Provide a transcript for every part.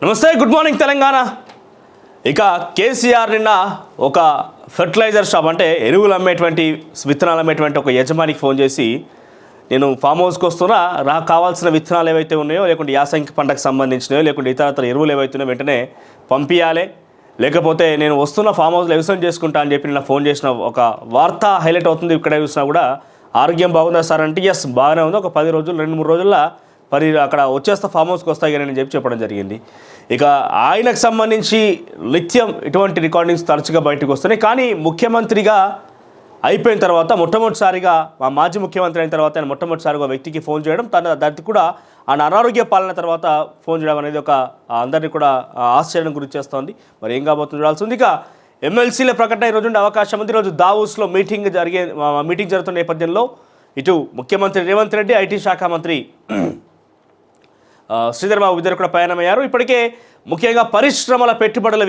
నమస్తే, good morning Telangana. ఇక కేసీఆర్ నిన్న ఒక ఫెర్టిలైజర్ షాప్ అంటే ఎరువులు అమ్మేటువంటి విత్తనాలు అమ్మేటువంటి ఒక యజమానికి ఫోన్ చేసి, నేను ఫామ్ హౌస్కి వస్తున్నా, కావాల్సిన విత్తనాలు ఏవైతే ఉన్నాయో, లేకుంటే యాసంగి పంటకు సంబంధించినయో, లేకుంటే ఇతర ఎరువులు ఏవైతే ఉన్నాయో వెంటనే పంపించాలి, లేకపోతే నేను వస్తున్న ఫామ్ హౌస్లో వ్యవసాయం చేసుకుంటా అని చెప్పి నిన్న ఫోన్ చేసిన ఒక వార్త హైలైట్ అవుతుంది. ఇక్కడ చూసినా కూడా ఆరోగ్యం బాగుందా సార్ అంటే ఎస్ బాగానే ఉంది, ఒక 10 రోజులు 2-3 రోజుల్లో అక్కడ వచ్చేస్తా ఫామ్ హౌస్కి వస్తాయి కానీ అని చెప్పడం జరిగింది. ఇక ఆయనకు సంబంధించి నిత్యం ఇటువంటి రికార్డింగ్స్ తరచుగా బయటకు వస్తున్నాయి. కానీ ముఖ్యమంత్రిగా అయిపోయిన తర్వాత మొట్టమొదటిసారిగా మాజీ ముఖ్యమంత్రి అయిన తర్వాత ఆయన మొట్టమొదటిసారిగా వ్యక్తికి ఫోన్ చేయడం, దానికి కూడా ఆయన అనారోగ్య పాలన తర్వాత ఫోన్ చేయడం అనేది ఒక అందరినీ కూడా ఆశ్చర్యం గురి చేస్తోంది. మరి ఏం కాబోతుందో చూడాల్సి ఉంది. ఇక ఎమ్మెల్సీల ప్రకటన ఈరోజు ఉండే అవకాశం ఉంది. ఈరోజు దావోస్లో మీటింగ్ జరుగుతున్న నేపథ్యంలో ఇటు ముఖ్యమంత్రి రేవంత్ రెడ్డి, ఐటీ శాఖ మంత్రి శ్రీధర్ బాబు ఇద్దరు కూడా పయనమయ్యారు. ఇప్పటికే ముఖ్యంగా పరిశ్రమల పెట్టుబడుల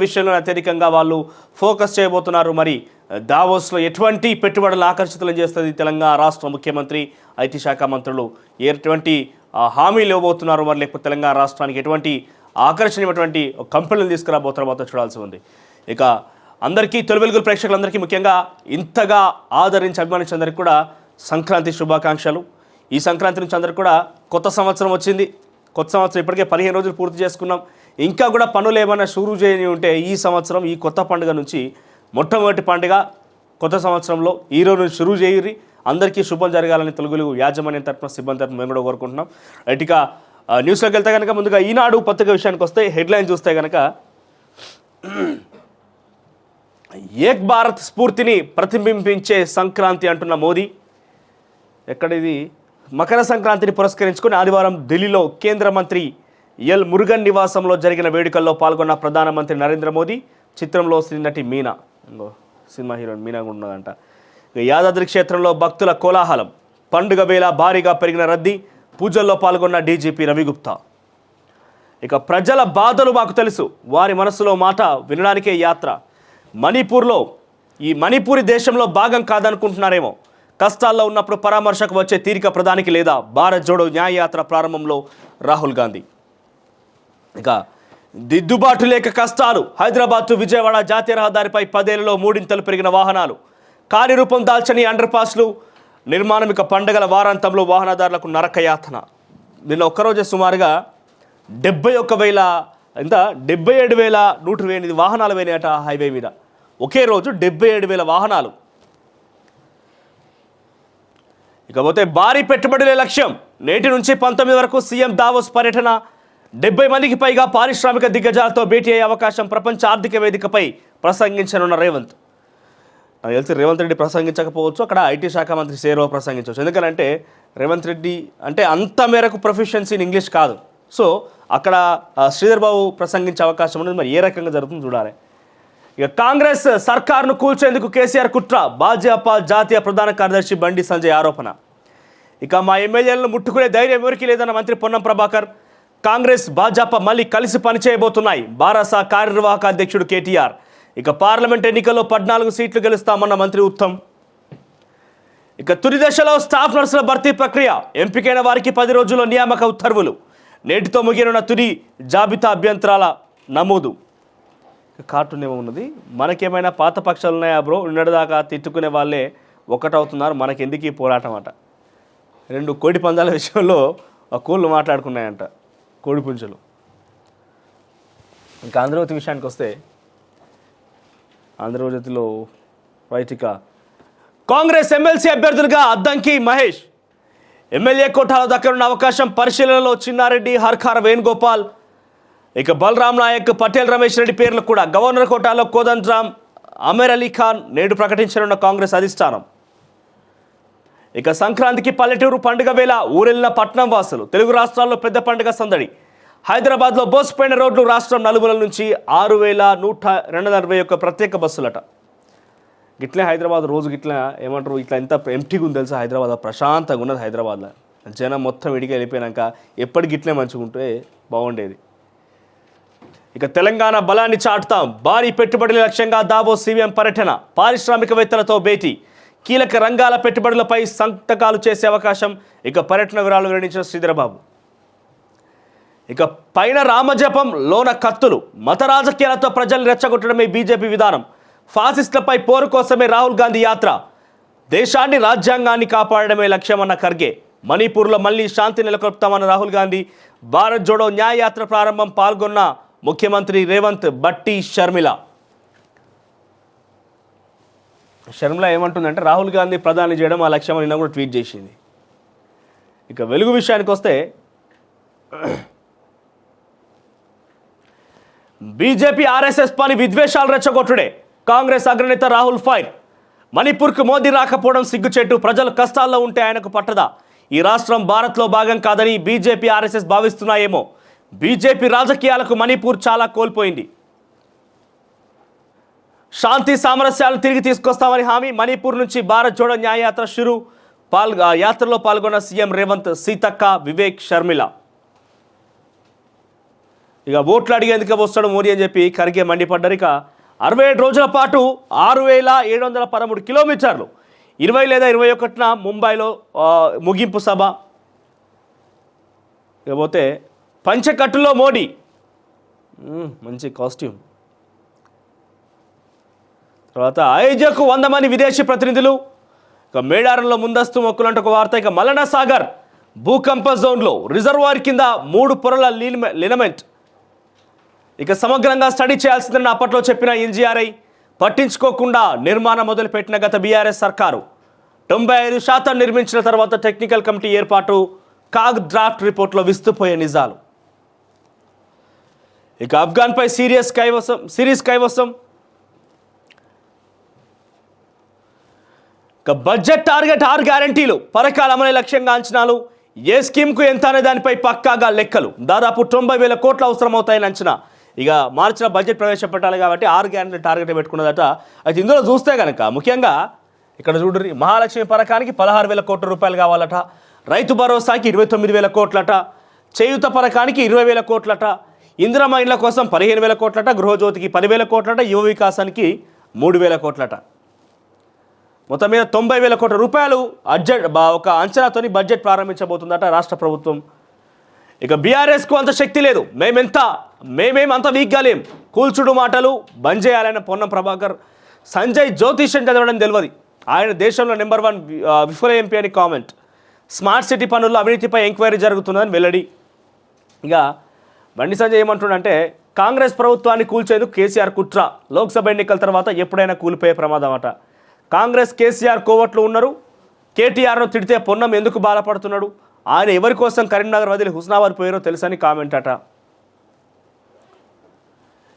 విషయంలో అత్యధికంగా వాళ్ళు ఫోకస్ చేయబోతున్నారు. మరి దావోస్లో ఎటువంటి పెట్టుబడులు ఆకర్షితులను చేస్తుంది తెలంగాణ రాష్ట్ర ముఖ్యమంత్రి, ఐటీ శాఖ మంత్రులు ఎటువంటి హామీలు ఇవ్వబోతున్నారు, మరి లేకపోతే తెలంగాణ రాష్ట్రానికి ఎటువంటి ఆకర్షణీయమైనటువంటి కంపెనీలు తీసుకురాబోతున్నారు మాత్రం చూడాల్సి ఉంది. ఇక అందరికీ తొలి వెలుగుల ప్రేక్షకులందరికీ ముఖ్యంగా ఇంతగా ఆదరించి అభిమానించేందరికీ కూడా సంక్రాంతి శుభాకాంక్షలు. ఈ సంక్రాంతి నుంచి అందరికి కూడా కొత్త సంవత్సరం వచ్చింది. కొత్త సంవత్సరం ఇప్పటికే 15 రోజులు పూర్తి చేసుకున్నాం. ఇంకా కూడా పనులు ఏమైనా షురూ చేయని ఉంటే ఈ సంవత్సరం ఈ కొత్త పండుగ నుంచి మొట్టమొదటి పండుగ కొత్త సంవత్సరంలో ఈ రోజు నుంచి షురూ చేయరి. అందరికీ శుభం జరగాలని తెలుగులు యాజమాన్యం తరఫున, సిబ్బంది తరఫున మేము కూడా కోరుకుంటున్నాం. ఇక న్యూస్లోకి వెళ్తే కనుక ముందుగా ఈనాడు పత్రిక విషయానికి వస్తే హెడ్లైన్ చూస్తే కనుక ఏక్ భారత్ స్ఫూర్తిని ప్రతిబింబించే సంక్రాంతి అంటున్న మోదీ. ఎక్కడిది? మకర సంక్రాంతిని పురస్కరించుకుని ఆదివారం ఢిల్లీలో కేంద్ర మంత్రి ఎల్ మురుగన్ నివాసంలో జరిగిన వేడుకల్లో పాల్గొన్న ప్రధానమంత్రి నరేంద్ర మోదీ. చిత్రంలో నటి మీనా, సినిమా హీరోయిన్ మీనా కూడా ఉన్నదంట. యాదాద్రి క్షేత్రంలో భక్తుల కోలాహలం, పండుగ వేళ భారీగా పెరిగిన రద్దీ, పూజల్లో పాల్గొన్న డీజీపీ రవిగుప్తా. ఇక ప్రజల బాధలు మాకు తెలుసు, వారి మనసులో మాట వినడానికే యాత్ర. మణిపూరి దేశంలో భాగం కాదనుకుంటున్నారేమో, కష్టాల్లో ఉన్నప్పుడు పరామర్శకు వచ్చే తీరిక ప్రధానికి లేదా? భారత్ జోడో న్యాయయాత్ర ప్రారంభంలో రాహుల్ గాంధీ. ఇక దిద్దుబాటు లేక కష్టాలు, హైదరాబాద్ టు విజయవాడ జాతీయ రహదారిపై 10 ఏళ్లలో 3 పెరిగిన వాహనాలు, కార్యరూపం దాల్చని అండర్ పాస్లు నిర్మాణం. ఇక పండుగల వారాంతంలో వాహనదారులకు నరకయాతన. నిన్న ఒక్కరోజే సుమారుగా 77,108 వాహనాలు పోయినాయట హైవే మీద. ఒకే రోజు 77,000 వాహనాలు. ఇకపోతే భారీ పెట్టుబడులే లక్ష్యం, నేటి నుంచి 19 వరకు సీఎం దావోస్ పర్యటన. 70 మందికి పైగా పారిశ్రామిక దిగ్గజాలతో భేటీ అయ్యే అవకాశం. ప్రపంచ ఆర్థిక వేదికపై ప్రసంగించనున్న రేవంత్. నాకు తెలిసి రేవంత్ రెడ్డి ప్రసంగించకపోవచ్చు, అక్కడ ఐటీ శాఖ మంత్రి సేరో ప్రసంగించవచ్చు. ఎందుకంటే రేవంత్ రెడ్డి అంటే అంత మేరకు ప్రొఫిషియన్సీ ఇన్ ఇంగ్లీష్ కాదు. సో అక్కడ శ్రీధర్ బాబు ప్రసంగించే అవకాశం ఉన్నది. మరి ఏ రకంగా జరుగుతుందో చూడాలి. ఇక కాంగ్రెస్ సర్కార్ను కూల్చేందుకు కేసీఆర్ కుట్ర, భాజపా జాతీయ ప్రధాన కార్యదర్శి బండి సంజయ్ ఆరోపణ. ఇక మా ఎమ్మెల్యేలను ముట్టుకునే ధైర్యం ఎవరికీ లేదన్న మంత్రి పొన్నం ప్రభాకర్. కాంగ్రెస్ భాజపా మళ్ళీ కలిసి పనిచేయబోతున్నాయి, బారాసా కార్యనిర్వాహక అధ్యక్షుడు కేటీఆర్. ఇక పార్లమెంట్ ఎన్నికల్లో 14 సీట్లు గెలుస్తామన్న మంత్రి ఉత్తమ్. ఇక తుది దశలో స్టాఫ్ నర్సుల భర్తీ ప్రక్రియ, ఎంపికైన వారికి 10 రోజుల్లో నియామక ఉత్తర్వులు. నేటితో ముగియనున్న తుది జాబితా అభ్యంతరాల నమోదు. కార్టూన్ ఏమో ఉన్నది, మనకేమైనా పాత పక్షాలు ఉన్నాయా బ్రో? నిన్నటిదాకా తిట్టుకునే వాళ్ళే ఒకటవుతున్నారు, మనకెందుకు ఈ పోరాటం అట. 2 కోడి పందాల విషయంలో కోళ్ళు మాట్లాడుకున్నాయంట, కోడి పుంజులు. ఇంకా ఆంధ్రజ్యోతి విషయానికి వస్తే ఆంధ్రజ్యోతిలో రైటిక కాంగ్రెస్ ఎమ్మెల్సీ అభ్యర్థులుగా అద్దంకి మహేష్. ఎమ్మెల్యే కోటాలో దక్కనున్న అవకాశం పరిశీలనలో. చిన్నారెడ్డి, హర్కార వేణుగోపాల్, ఇక బలరాం నాయక్, పటేల్ రమేష్ రెడ్డి పేర్లు కూడా. గవర్నర్ కోటాలో కోదండ్ రామ్, అమీర్ అలీ ఖాన్ నేడు ప్రకటించనున్న కాంగ్రెస్ అధిష్టానం. ఇక సంక్రాంతికి పల్లెటూరు పండుగ వేళ ఊరెళ్ళిన పట్నం వాసులు. తెలుగు రాష్ట్రాల్లో పెద్ద పండుగ సందడి. హైదరాబాద్లో బోసిపోయిన రోడ్లు. రాష్ట్రం నలుమూలల నుంచి 6,241 ప్రత్యేక బస్సులట. గిట్లే హైదరాబాద్ రోజు గిట్లా ఏమంటారు, ఇట్లా ఎంత ఎంటీగా ఉంది తెలుసా హైదరాబాద్, ప్రశాంతంగా ఉన్నది హైదరాబాద్లో. జనం మొత్తం ఇడికి వెళ్ళిపోయినాక ఎప్పటికి గిట్లే మంచిగా ఉంటే బాగుండేది. ఇక తెలంగాణ బలాన్ని చాటుతాం, భారీ పెట్టుబడుల లక్ష్యంగా దావోస్ సీఎం పర్యటన. పారిశ్రామికవేత్తలతో భేటీ, కీలక రంగాల పెట్టుబడులపై సంతకాలు చేసే అవకాశం. ఇక పర్యటన వివరాలు వివరించిన శ్రీధర్ బాబు. ఇక పైన రామజపం లోన కత్తులు, మత రాజకీయాలతో ప్రజల్ని రెచ్చగొట్టడమే బీజేపీ విధానం. ఫాసిస్టులపై పోరు కోసమే రాహుల్ గాంధీ యాత్ర. దేశాన్ని రాజ్యాంగాన్ని కాపాడడమే లక్ష్యమన్న ఖర్గే. మణిపూర్లో మళ్ళీ శాంతి నెలకొల్పుతామన్న రాహుల్ గాంధీ. భారత్ జోడో న్యాయ యాత్ర ప్రారంభం పాల్గొన్న ముఖ్యమంత్రి రేవంత్, బట్టి షర్మిల. షర్మిల ఏమంటుందంటే రాహుల్ గాంధీ ప్రధాని చేయడం ఆ లక్ష్యం అని నిన్న కూడా ట్వీట్ చేసింది. ఇక వెలుగు విషయానికి వస్తే బీజేపీ ఆర్ఎస్ఎస్ పని విద్వేషాలు రెచ్చగొట్టుడే. కాంగ్రెస్ అగ్రనేత రాహుల్ ఫైర్. మణిపూర్కు మోదీ రాకపోవడం సిగ్గుచెట్టు. ప్రజలు కష్టాల్లో ఉంటే ఆయనకు పట్టదా. ఈ రాష్ట్రం భారత్లో భాగం కాదని బీజేపీ ఆర్ఎస్ఎస్ భావిస్తున్నాయేమో. బీజేపీ రాజకీయాలకు మణిపూర్ చాలా కోల్పోయింది. శాంతి సామరస్యాలను తిరిగి తీసుకొస్తామని హామీ. మణిపూర్ నుంచి భారత్ జోడో న్యాయయాత్ర షురు. యాత్రలో పాల్గొన్న సీఎం రేవంత్, సీతక్క, వివేక్, షర్మిల. ఇక ఓట్లు అడిగేందుకు వస్తాడు మోడీ అని చెప్పి ఖర్గే మండిపడ్డారు. ఇక 67 రోజుల పాటు 6713 కిలోమీటర్లు 20 లేదా 21న ముంబైలో ముగింపు సభ. ఇకపోతే పంచకట్టులో మోడీ, మంచి కాస్ట్యూమ్. తర్వాత అయోధ్యకు 100 మంది విదేశీ ప్రతినిధులు. ఇక మేడారంలో ముందస్తు మొక్కులంటూ ఒక వార్త. ఇక మల్లన్న సాగర్ భూకంప జోన్లో రిజర్వాయర్ కింద 3 పొరల లినమెంట్. ఇక సమగ్రంగా స్టడీ చేయాల్సిందని అప్పట్లో చెప్పిన ఎన్జీఆర్ఐ పట్టించుకోకుండా నిర్మాణం మొదలుపెట్టిన గత బీఆర్ఎస్ సర్కారు 95% నిర్మించిన తర్వాత టెక్నికల్ కమిటీ ఏర్పాటు. కాగ్ డ్రాఫ్ట్ రిపోర్ట్లో విస్తుపోయే నిజాలు. ఇక ఆఫ్ఘన్పై సిరీస్ కైవసం. ఇక బడ్జెట్ టార్గెట్ 6 గ్యారంటీలు, పథకాల అమలు లక్ష్యంగా అంచనాలు. ఏ స్కీమ్కు ఎంత అనే దానిపై పక్కాగా లెక్కలు. దాదాపు 90,000 కోట్లు అవసరమవుతాయని అంచనా. ఇక మార్చిలో బడ్జెట్ ప్రవేశపెట్టాలి కాబట్టి 6 గ్యారంటీ టార్గెట్ పెట్టుకున్నదట. అయితే ఇందులో చూస్తే కనుక ముఖ్యంగా ఇక్కడ చూడండి, మహాలక్ష్మి పథకానికి 16,000 కోట్ల రూపాయలు కావాలట. రైతు భరోసాకి 29,000 కోట్లట. చేయూత పథకానికి 20,000 కోట్లట. ఇందిరమ్మ ఇండ్ల కోసం 15,000 కోట్లట. గృహజ్యోతికి 10,000 కోట్లట. యువ వికాసానికి 3,000 కోట్లట. మొత్తం మీద 90,000 కోట్ల రూపాయలు ఒక అంచనాతోని బడ్జెట్ ప్రారంభించబోతుందట రాష్ట్ర ప్రభుత్వం. ఇక బీఆర్ఎస్కు అంత శక్తి లేదు, మేమేం అంత వీక్గా లేం, కూల్చుడు మాటలు బంద్ చేయాలన్న పొన్నం ప్రభాకర్. సంజయ్ జ్యోతిష్యం చదవడం తెలియదు, ఆయన దేశంలో నెంబర్ 1 విఫల ఎంపీ అని కామెంట్. స్మార్ట్ సిటీ పనుల్లో అవినీతిపై ఎంక్వైరీ జరుగుతుందని వెల్లడి. ఇక బండి సంజయ్ ఏమంటుండంటే కాంగ్రెస్ ప్రభుత్వాన్ని కూల్చేందుకు కేసీఆర్ కుట్ర. లోక్సభ ఎన్నికల తర్వాత ఎప్పుడైనా కూలిపోయే ప్రమాదం అట. కాంగ్రెస్ కేసీఆర్ కోవట్లు ఉన్నారు. కేటీఆర్ను తిడితే పొన్నం ఎందుకు బాధపడుతున్నాడు, ఆయన ఎవరి కోసం కరీంనగర్ వదిలి హుస్నాబాద్ పోయారో తెలుసని కామెంట్ అట.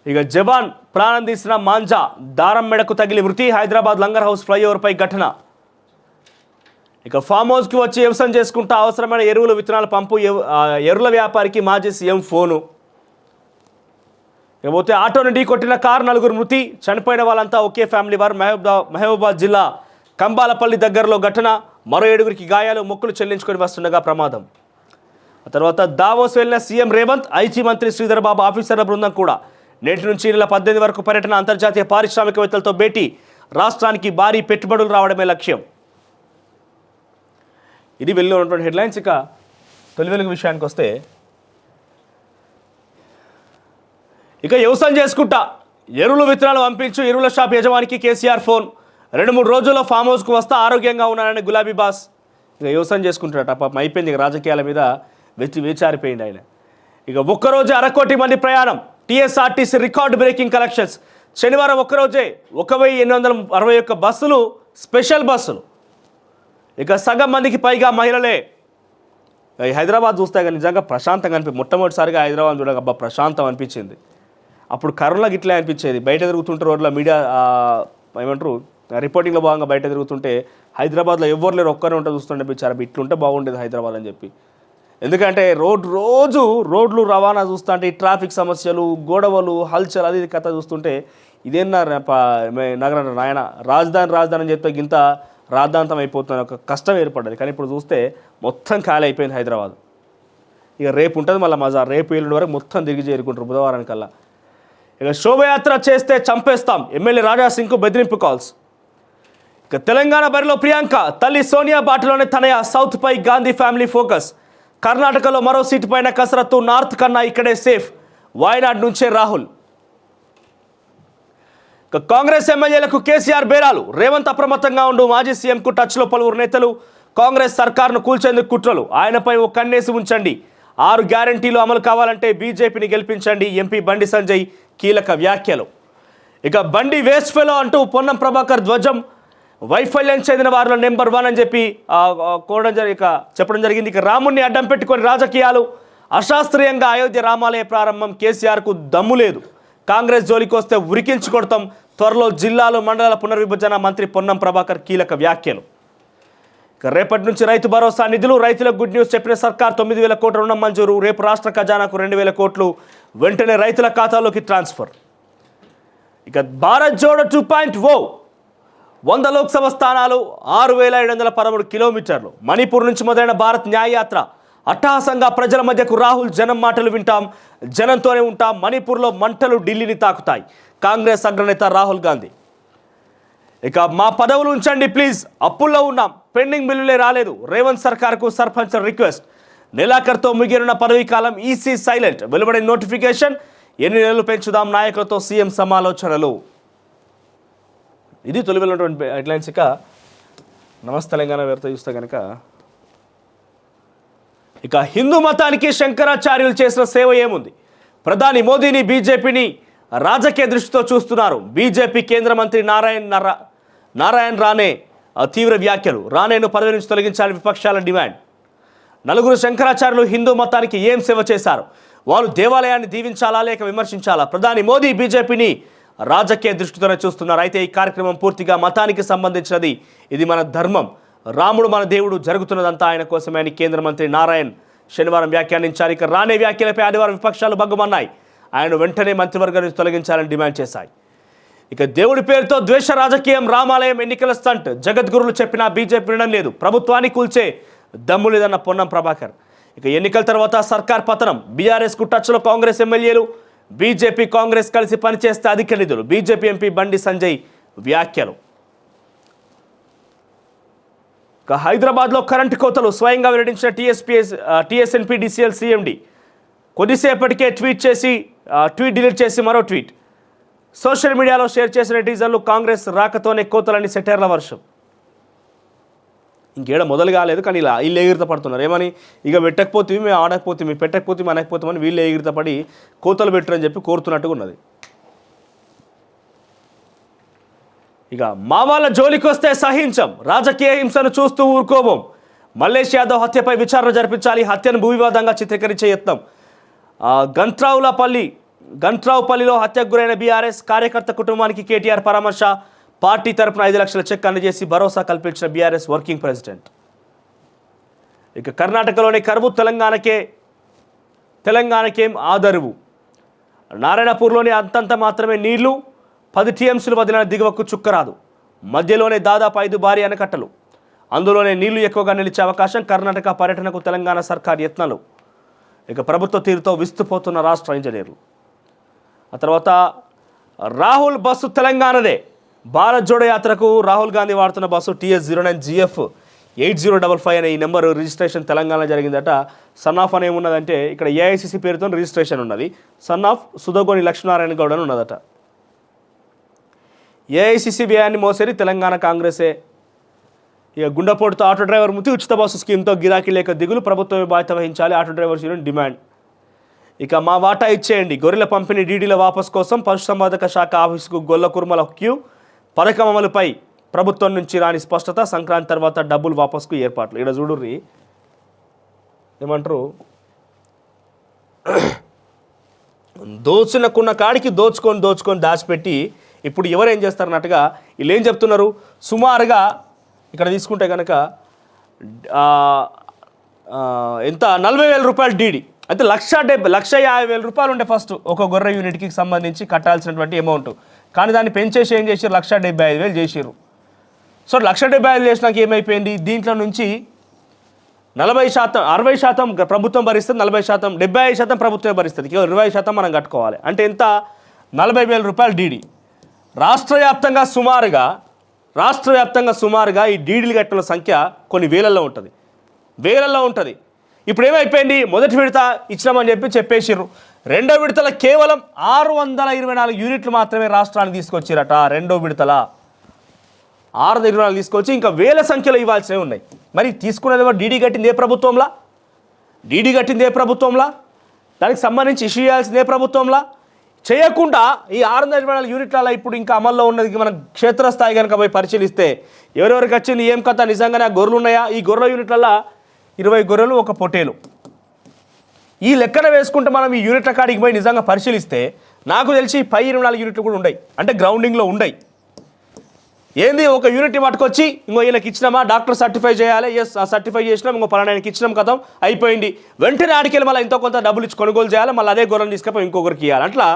ఇక జవాన్ ప్రాణం తీసిన మాంజా దారం మెడకు తగిలి మృతి. హైదరాబాద్ లంగర్ హౌస్ ఫ్లైఓవర్పై ఘటన. ఇక ఫామ్ హౌస్కి వచ్చి వ్యవసాయం చేసుకుంటా అవసరమైన ఎరువులు విత్తనాలు పంపు. ఎరువుల వ్యాపారికి మాజీ సీఎం ఫోను. ఇకపోతే ఆటోను ఢీ కొట్టిన కారు, 9 మృతి. చనిపోయిన వాళ్ళంతా ఒకే ఫ్యామిలీ వారు. మహబూబాబాద్ జిల్లా కంబాలపల్లి దగ్గరలో ఘటన. మరో 7గురికి గాయాలు. మొక్కులు చెల్లించుకొని వస్తుండగా ప్రమాదం. ఆ తర్వాత దావోస్ వెళ్లిన సీఎం రేవంత్, ఐటీ మంత్రి శ్రీధర్ బాబు ఆఫీసర్ల బృందం కూడా. నేటి నుంచి నెల 18 వరకు పర్యటన. అంతర్జాతీయ పారిశ్రామికవేత్తలతో భేటీ. రాష్ట్రానికి భారీ పెట్టుబడులు రావడమే లక్ష్యం. ఇది వెళ్ళి ఉన్నటువంటి హెడ్లైన్స్. ఇక తొలి వెలుగు విషయానికి వస్తే, ఇక వ్యవసాయం చేసుకుంటా ఎరువులు విత్తనాలు పంపించు. ఎరువుల షాప్ యజమానికి కేసీఆర్ ఫోన్. 2-3 రోజుల్లో ఫామ్ హౌస్కు వస్తా, ఆరోగ్యంగా ఉన్నానని గులాబీ బాస్. ఇక వ్యవసాయం చేసుకుంటాడట. పాపం అయిపోయింది, ఇక రాజకీయాల మీద వేచారిపోయింది ఆయన. ఇక ఒక్కరోజే 1,00,00,000 కోటి మంది ప్రయాణం. TSRTC record breaking collections. శనివారం ఒక్కరోజే 1,861 బస్సులు, స్పెషల్ బస్సులు. ఇక సగం మందికి పైగా మహిళలే. హైదరాబాద్ చూస్తే కానీ నిజంగా ప్రశాంతంగా మొట్టమొదటిసారిగా హైదరాబాద్ చూడగా అబ్బా ప్రశాంతం అనిపించింది. అప్పుడు కరోనాకి ఇట్లా అనిపించేది. బయట తిరుగుతుంటే రోడ్ల మీడియా ఏమంటారు రిపోర్టింగ్లో భాగంగా బయట తిరుగుతుంటే హైదరాబాద్లో ఎవరు లేరు, ఒక్కరే ఉంటే చూస్తుంటే అనిపించారు ఇట్లుంటే బాగుండేది హైదరాబాద్ అని చెప్పి. ఎందుకంటే రోడ్లు రవాణా చూస్తుంటే ఈ ట్రాఫిక్ సమస్యలు, గొడవలు, హల్చల్, అది కథ చూస్తుంటే ఇదేనా నగరం నాయన రాజధాని అని చెప్పి ఇంత రాద్ధాంతం అయిపోతున్న ఒక కష్టం ఏర్పడ్డది. కానీ ఇప్పుడు చూస్తే మొత్తం ఖాళీ అయిపోయింది హైదరాబాద్. ఇక రేపు ఉంటుంది మళ్ళీ మజా. రేపు ఎల్లుండి వరకు మొత్తం తిరిగి చేరుకుంటారు బుధవారానికల్లా. ఇక శోభయాత్ర చేస్తే చంపేస్తాం. ఎమ్మెల్యే రాజాసింగ్కు బెదిరింపు కాల్స్. ఇక తెలంగాణ బరిలో ప్రియాంక, తల్లి సోనియా బాటలోనే తనయ. సౌత్పై గాంధీ ఫ్యామిలీ ఫోకస్. కర్ణాటకలో మరో సీటు పైన కసరత్తు, నార్త్ కన్నా ఇక్కడే సేఫ్, వాయనాడ్ నుంచే రాహుల్. కాంగ్రెస్ ఎమ్మెల్యేలకు కేసీఆర్ బేరాలు, రేవంత్ అప్రమత్తంగా ఉండు, మాజీ సీఎంకు టచ్లో పలువురు నేతలు. కాంగ్రెస్ సర్కార్ను కూల్చేందుకు కుట్రలు, ఆయనపై ఓ కన్నేసి ఉంచండి, 6 గ్యారంటీలు అమలు కావాలంటే బీజేపీని గెలిపించండి, ఎంపీ బండి సంజయ్ కీలక వ్యాఖ్యలు. ఇక బండి వేస్ట్ ఫెలో అంటూ పొన్నం ప్రభాకర్ ధ్వజం, వైఫల్యం చెందిన వారిలో నెంబర్ 1 అని చెప్పి చెప్పడం జరిగింది. ఇక రాముణ్ణి అడ్డం పెట్టుకొని రాజకీయాలు, అశాస్త్రీయంగా అయోధ్య రామాలయ ప్రారంభం, కేసీఆర్కు దమ్ము లేదు, కాంగ్రెస్ జోలికి వస్తే ఉరికించి కొడతాం, త్వరలో జిల్లాలు మండలాల పునర్విభజన, మంత్రి పొన్నం ప్రభాకర్ కీలక వ్యాఖ్యలు. ఇక రేపటి నుంచి రైతు భరోసా నిధులు, రైతులకు గుడ్ న్యూస్ చెప్పిన సర్కార్, 9,000 కోట్ల రుణం మంజూరు, రేపు రాష్ట్ర ఖజానాకు 2,000 కోట్లు వెంటనే రైతుల ఖాతాలోకి ట్రాన్స్ఫర్. ఇక భారత్ జోడో 2.0, 100 లోక్సభ స్థానాలు, 6,713 కిలోమీటర్లు. మణిపూర్ నుంచి మొదలైన భారత్ న్యాయయాత్ర, అట్టహాసంగా ప్రజల మధ్యకు రాహుల్, జనం మాటలు వింటాం, జనంతోనే ఉంటాం, మణిపూర్లో మంటలు ఢిల్లీని తాకుతాయి, కాంగ్రెస్ అగ్రనేత రాహుల్ గాంధీ. ఇక మా పదవులు ఉంచండి ప్లీజ్, అప్పుల్లో ఉన్నాం, పెండింగ్ బిల్లులే రాలేదు, రేవంత్ సర్కార్కు సర్పంచ్ రిక్వెస్ట్, నెలాఖరుతో ముగియనున్న పదవీ కాలం, ఈసీ సైలెంట్, వెలువడిన నోటిఫికేషన్, ఎన్ని నెలలు పెంచుదాం, నాయకులతో సీఎం సమాలోచనలు. ఇది తొలి వెళ్ళినటువంటి హెడ్లైన్స్. ఇక నమస్తే తెలంగాణ వార్త చూస్తే కనుక, ఇక హిందూ మతానికి శంకరాచార్యులు చేసిన సేవ ఏముంది, ప్రధాని మోదీని బీజేపీని రాజకీయ దృష్టితో చూస్తున్నారు, బీజేపీ కేంద్ర మంత్రి నారాయణ్ రానే తీవ్ర వ్యాఖ్యలు, రానేను పదవి నుంచి తొలగించాలని విపక్షాల డిమాండ్. 4 శంకరాచార్యులు హిందూ మతానికి ఏం సేవ చేశారు, వారు దేవాలయాన్ని దీవించాలా లేక విమర్శించాలా, ప్రధాని మోదీ బీజేపీని రాజకీయ దృష్టితోనే చూస్తున్నారు. అయితే ఈ కార్యక్రమం పూర్తిగా మతానికి సంబంధించినది, ఇది మన ధర్మం, రాముడు మన దేవుడు, జరుగుతున్నదంతా ఆయన కోసమే అని కేంద్ర మంత్రి నారాయణ్ శనివారం వ్యాఖ్యానించారు. ఇక రానే వ్యాఖ్యలపై ఆదివారం విపక్షాలు భగ్గుమన్నాయి, ఆయన వెంటనే మంత్రివర్గం నుంచి తొలగించాలని డిమాండ్ చేశాయి. ఇక దేవుడి పేరుతో ద్వేష రాజకీయం, రామాలయం ఎన్నికల స్టంట్, జగద్గురులు చెప్పినా బీజేపీ వినడం లేదు, ప్రభుత్వాన్ని కూల్చే దమ్ము లేదన్న పొన్నం ప్రభాకర్. ఇక ఎన్నికల తర్వాత సర్కార్ పతనం, బీఆర్ఎస్కు టచ్లో కాంగ్రెస్ ఎమ్మెల్యేలు, బీజేపీ కాంగ్రెస్ కలిసి పనిచేస్తే అధిక నిధులు, బీజేపీ ఎంపీ బండి సంజయ్ వ్యాఖ్యలు. ఇక హైదరాబాద్లో కరెంటు కోతలు, స్వయంగా వెల్లడించిన టీఎస్ఎన్పీడీసీఎల్ సీఎండీ, కొద్దిసేపటికే ట్వీట్ డిలీట్ చేసి మరో ట్వీట్, సోషల్ మీడియాలో షేర్ చేసిన నెటిజన్లు, కాంగ్రెస్ రాకతోనే కోతలని సెటైర్ల వర్షం. ఇంకేడ మొదలు కాలేదు కానీ ఇలా వీళ్ళు ఎగిరిత పడుతున్నారు, ఏమని ఇక పెట్టకపోతే మేము ఆడకపోతే మేము పెట్టకపోతే మేము అనకపోతామని వీళ్ళు ఎగిరిత పడి కోతలు పెట్టరని చెప్పి కోరుతున్నట్టుగా ఉన్నది. ఇక మా వాళ్ళ జోలికి వస్తే సహించం, రాజకీయ హింసను చూస్తూ ఊరుకోబోం, మల్లేష్ యాదవ్ హత్యపై విచారణ జరిపించాలి, హత్యను భూవివాదంగా చిత్రీకరించే యత్నం. గంట్రావుపల్లిలో హత్యకు గురైన బీఆర్ఎస్ కార్యకర్త కుటుంబానికి కేటీఆర్ పరామర్శ, పార్టీ తరపున 5 లక్షల చెక్ అందజేసి భరోసా కల్పించిన బీఆర్ఎస్ వర్కింగ్ ప్రెసిడెంట్. ఇక కర్ణాటకలోని కరువు, తెలంగాణకేం ఆదరువు, నారాయణపూర్లోని అంతంత మాత్రమే నీళ్లు, 10 టీఎంసీలు వదిలిన దిగువకు చుక్కరాదు, మధ్యలోనే దాదాపు 5 భారీ ఆనకట్టలు, అందులోనే నీళ్లు ఎక్కువగా నిలిచే అవకాశం, కర్ణాటక పర్యటనకు తెలంగాణ సర్కార్ యత్నాలు. ఇక ప్రభుత్వ తీరుతో విస్తుపోతున్న రాష్ట్ర ఇంజనీర్లు. ఆ తర్వాత రాహుల్ బస్సు తెలంగాణదే, భారత్ జోడో యాత్రకు రాహుల్ గాంధీ వాడుతున్న బస్సు TS09GF 8055 అనే ఈ నెంబరు రిజిస్ట్రేషన్ తెలంగాణలో జరిగిందట. సన్ ఆఫ్ అని ఏమున్నదంటే ఇక్కడ AICC పేరుతో రిజిస్ట్రేషన్ ఉన్నది, సన్ ఆఫ్ సుధోగోని లక్ష్మీనారాయణ గౌడ్ అని ఉన్నదట. AICC వ్యయాన్ని మోసేది తెలంగాణ కాంగ్రెసే. ఇక గుండెపోటుతో ఆటో డ్రైవర్ మృతి, ఉచిత బస్సు స్కీమ్తో గిరాకీ లేక దిగులు, ప్రభుత్వమే బాధ్యత వహించాలి, ఆటో డ్రైవర్స్ యూనియన్ డిమాండ్. ఇక మా వాటా ఇచ్చేయండి, గొర్రెల పంపిణీ డీడీల వాపసు కోసం పశుసంవర్ధక శాఖ ఆఫీసుకు గొల్ల కుర్మల క్యూ, పథకం అమలుపై ప్రభుత్వం నుంచి రాని స్పష్టత, సంక్రాంతి తర్వాత డబ్బులు వాపసుకు ఏర్పాట్లు. ఇక్కడ చూడుర్రి ఏమంటారు, దోచుకున్న కాడికి దోచుకొని దాచిపెట్టి ఇప్పుడు ఎవరేం చేస్తారన్నట్టుగా వీళ్ళు ఏం చెప్తున్నారు. సుమారుగా ఇక్కడ తీసుకుంటే కనుక ఎంత 40,000 రూపాయలు డీడీ, అయితే 1,50,000 రూపాయలు ఉండే ఫస్ట్ ఒక గొర్రె యూనిట్కి సంబంధించి కట్టాల్సినటువంటి అమౌంట్, కానీ దాన్ని పెంచేసి ఏం చేసారు, 1,75,000 చేసారు. సో 1,75,000 చేసినాక ఏమైపోయింది, దీంట్లో నుంచి 40%, 60% ప్రభుత్వం భరిస్తుంది, 40%, 75% ప్రభుత్వమే భరిస్తుంది, 20% మనం కట్టుకోవాలి. అంటే ఎంత, 40,000 రూపాయలు డీడీ. రాష్ట్ర వ్యాప్తంగా సుమారుగా ఈ డీడీలు కట్టిన సంఖ్య కొన్ని వేలల్లో ఉంటుంది. ఇప్పుడు ఏమైపోయింది, మొదటి విడత ఇచ్చినామని చెప్పేసిర్రు. రెండో విడతల కేవలం 624 యూనిట్లు మాత్రమే రాష్ట్రానికి తీసుకొచ్చిరట. రెండో విడతల 624 తీసుకొచ్చి ఇంకా వేల సంఖ్యలో ఇవ్వాల్సినవి ఉన్నాయి. మరి తీసుకున్నది డీడీ కట్టింది ఏ ప్రభుత్వంలా? డీడీ కట్టింది ఏ ప్రభుత్వంలా? దానికి సంబంధించి ఇష్యూ చేయాల్సింది ఏ ప్రభుత్వంలా? చేయకుండా ఈ 624 యూనిట్ల ఇప్పుడు ఇంకా అమల్లో ఉన్నది మనం క్షేత్రస్థాయి కనుక పోయి పరిశీలిస్తే ఎవరెవరికి వచ్చింది, ఏం కథ, నిజంగానే గొర్రెలు ఉన్నాయా? ఈ గొర్రెల యూనిట్లలో 20 గొర్రెలు, ఒక పొటేలు. ఈ లెక్కన వేసుకుంటే మనం ఈ యూనిట్ల కాడికి పోయి నిజంగా పరిశీలిస్తే నాకు తెలిసి 24 యూనిట్లు కూడా ఉన్నాయి, అంటే గ్రౌండింగ్లో ఉన్నాయి. ఏంది, ఒక యూనిట్ని పట్టుకొచ్చి ఇంకో ఈయనకి ఇచ్చినామా, డాక్టర్ సర్టిఫై చేయాలి, ఎస్ సర్టిఫై చేసినాం, ఇంకో పలానానికి ఇచ్చినాం, కథం అయిపోయింది. వెంటనే ఆడికెళ్ళి మళ్ళీ ఎంతో కొంత డబ్బులు ఇచ్చి కొనుగోలు చేయాలి, మళ్ళీ అదే గొర్రెలు తీసుకపోయి ఇంకొకరికి ఇవ్వాలి. అట్లా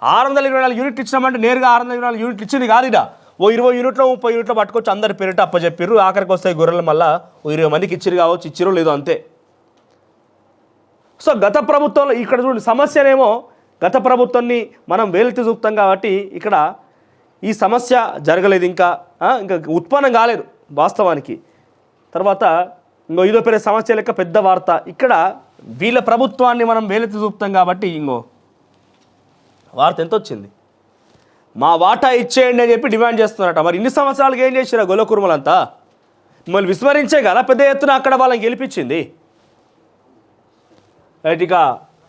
624 యూనిట్లు ఇచ్చినామంటే నేరుగా 624 యూనిట్లు ఇచ్చింది కాదు. ఇదా ఓ 20 యూనిట్లో 30 యూనిట్లో పట్టుకొచ్చి అందరి పేరిట అప్పచెప్పిర్రు. ఆఖరికి వస్తాయి గొర్రెలు మళ్ళీ 20 మందికి ఇచ్చిరు కావచ్చు, ఇచ్చిరో లేదో అంతే. సో గత ప్రభుత్వంలో ఇక్కడ చూడండి సమస్యనేమో గత ప్రభుత్వాన్ని మనం వేలెత్తి చూపుతాం కాబట్టి ఇక్కడ ఈ సమస్య జరగలేదు, ఇంకా ఉత్పన్నం కాలేదు వాస్తవానికి. తర్వాత ఇదో పెద్ద సమస్య లెక్క పెద్ద వార్త. ఇక్కడ వీళ్ళ ప్రభుత్వాన్ని మనం వేలెత్తి చూపుతాం కాబట్టి వార్త ఎంత వచ్చింది, మా వాటా ఇచ్చేయండి అని చెప్పి డిమాండ్ చేస్తున్నారట. మరి ఇన్ని సంవత్సరాలుగా ఏం చేసిరా గొల్ల కుర్మలంతా? మిమ్మల్ని విస్మరించే కదా పెద్ద ఎత్తున అక్కడ వాళ్ళని గెలిపించింది. ఇక